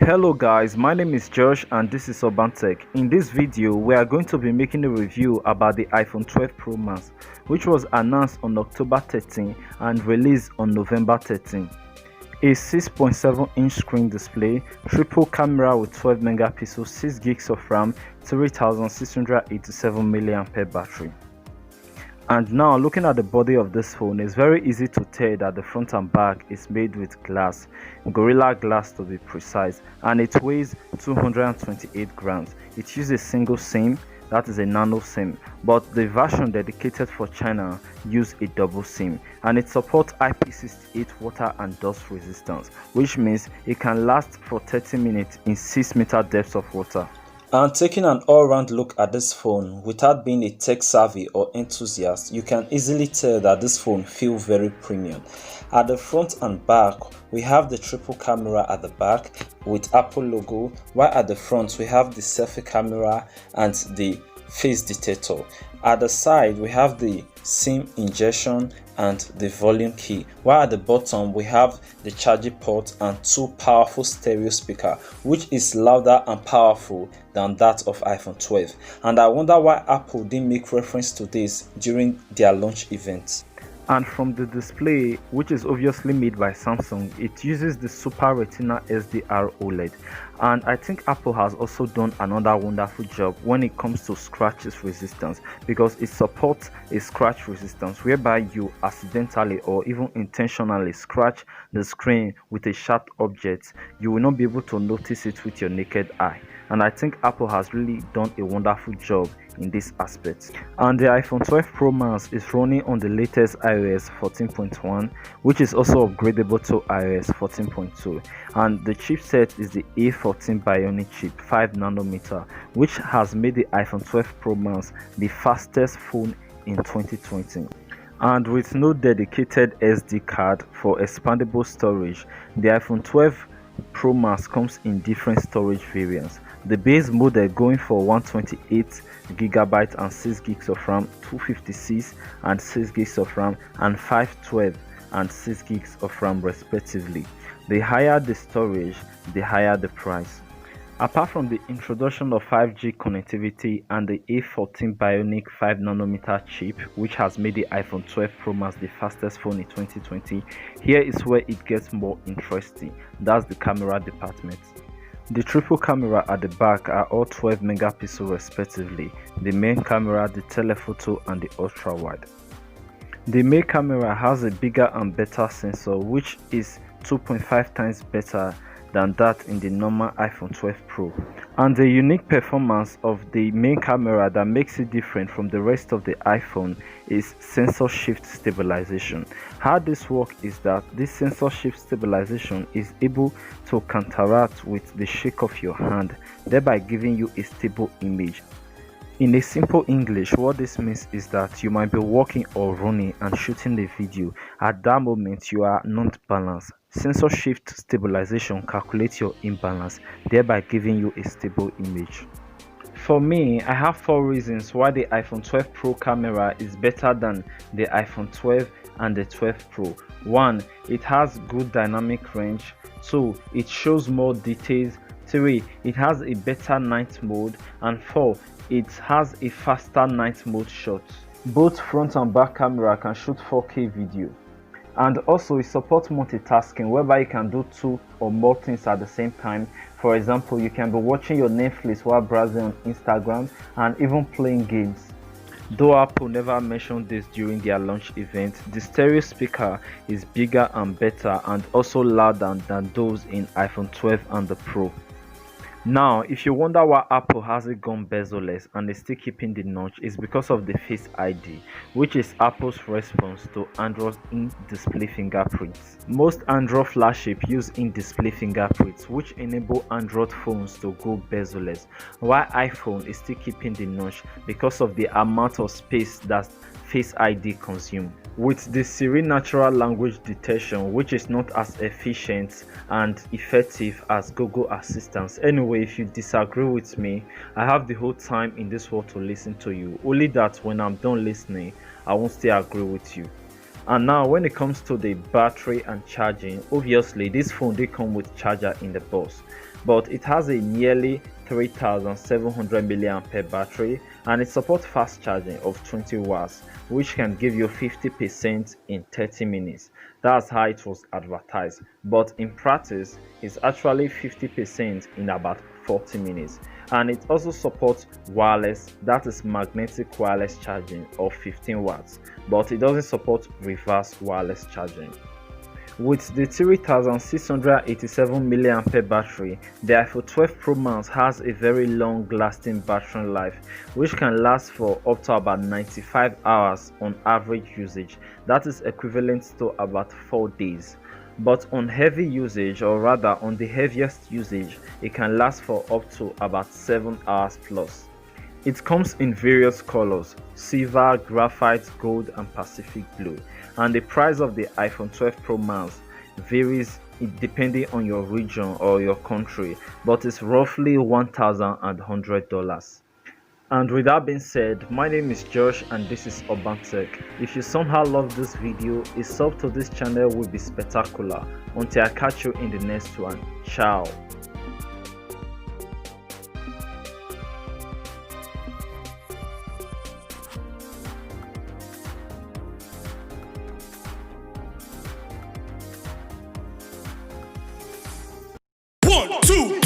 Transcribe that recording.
Hello guys, my name is Josh and this is Urban Tech. In this video, we are going to be making a review about the iPhone 12 Pro Max, which was announced on October 13 and released on November 13. A 6.7-inch screen display, triple camera with 12 megapixels, 6 gigs of RAM, 3687 mAh battery. And now looking at the body of this phone, it's very easy to tell that the front and back is made with glass, Gorilla Glass to be precise, and it weighs 228 grams. It uses single SIM, that is a nano SIM, but the version dedicated for China uses a double SIM, and it supports IP68 water and dust resistance, which means it can last for 30 minutes in 6-meter depth of water. And taking an all-round look at this phone without being a tech-savvy or enthusiast, you can easily tell that this phone feels very premium. At the front and back, we have the triple camera at the back with Apple logo, while at the front we have the selfie camera and the face detector. At the side, we have the SIM injection and the volume key, while at the bottom we have the charging port and two powerful stereo speakers, which is louder and powerful than that of iPhone 12. And I wonder why Apple didn't make reference to this during their launch event. And from the display, which is obviously made by Samsung, it uses the Super Retina SDR OLED. And I think Apple has also done another wonderful job when it comes to scratches resistance, because it supports a scratch resistance whereby you accidentally or even intentionally scratch the screen with a sharp object, you will not be able to notice it with your naked eye. And I think Apple has really done a wonderful job in this aspect. And the iPhone 12 Pro Max is running on the latest iOS 14.1, which is also upgradable to iOS 14.2, and the chipset is the A14 Bionic chip 5nm, which has made the iPhone 12 Pro Max the fastest phone in 2020. And with no dedicated SD card for expandable storage, the iPhone 12 Pro Max comes in different storage variants. The base model going for 128GB and 6 gigs of RAM, 256 and 6 gigs of RAM, and 512 and 6 gigs of RAM respectively. The higher the storage, the higher the price. Apart from the introduction of 5G connectivity and the A14 Bionic 5nm chip, which has made the iPhone 12 Pro Max the fastest phone in 2020, here is where it gets more interesting. That's the camera department. The triple camera at the back are all 12 megapixels respectively, the main camera, the telephoto and the ultra wide. The main camera has a bigger and better sensor, which is 2.5 times better than that in the normal iPhone 12 Pro. And the unique performance of the main camera that makes it different from the rest of the iPhone is sensor shift stabilization. How this works is that this sensor shift stabilization is able to counteract with the shake of your hand, thereby giving you a stable image. In a simple English, what this means is that you might be walking or running and shooting the video. At that moment, you are not balanced. Sensor shift stabilization calculates your imbalance, thereby giving you a stable image. For me, I have 4 reasons why the iPhone 12 Pro camera is better than the iPhone 12 and the 12 Pro. 1. It has good dynamic range. 2. It shows more details. 3. It has a better night mode. And 4. It has a faster night mode shot. Both front and back camera can shoot 4K video. And also it supports multitasking, whereby you can do 2 or more things at the same time. For example, you can be watching your Netflix while browsing on Instagram and even playing games. Though Apple never mentioned this during their launch event, the stereo speaker is bigger and better and also louder than those in iPhone 12 and the Pro. Now, if you wonder why Apple hasn't gone bezel-less and is still keeping the notch, is because of the Face ID, which is Apple's response to Android's in-display fingerprints. Most Android flagships use in-display fingerprints, which enable Android phones to go bezel-less, while iPhone is still keeping the notch because of the amount of space that Face ID consumes. With the Siri natural language detection, which is not as efficient and effective as Google Assistant. Anyway, if you disagree with me, I have the whole time in this world to listen to you, only that when I'm done listening, I won't still agree with you. And now when it comes to the battery and charging, obviously this phone they come with charger in the box, but it has a nearly 3700 mAh battery, and it supports fast charging of 20 watts, which can give you 50% in 30 minutes. That's how it was advertised, but in practice it's actually 50% in about 40 minutes. And it also supports wireless, that is magnetic wireless charging of 15 watts, but it doesn't support reverse wireless charging. With the 3687 mAh battery, the iPhone 12 Pro Max has a very long lasting battery life, which can last for up to about 95 hours on average usage. That is equivalent to about 4 days. But on heavy usage, or rather on the heaviest usage, it can last for up to about 7 hours plus. It comes in various colors: silver, graphite, gold and Pacific blue, and the price of the iPhone 12 Pro Max varies depending on your region or your country, but it's roughly $1,100. And with that being said, my name is Josh and this is Urban Tech. If you somehow love this video, a sub to this channel will be spectacular. Until I catch you in the next one, ciao. One, two.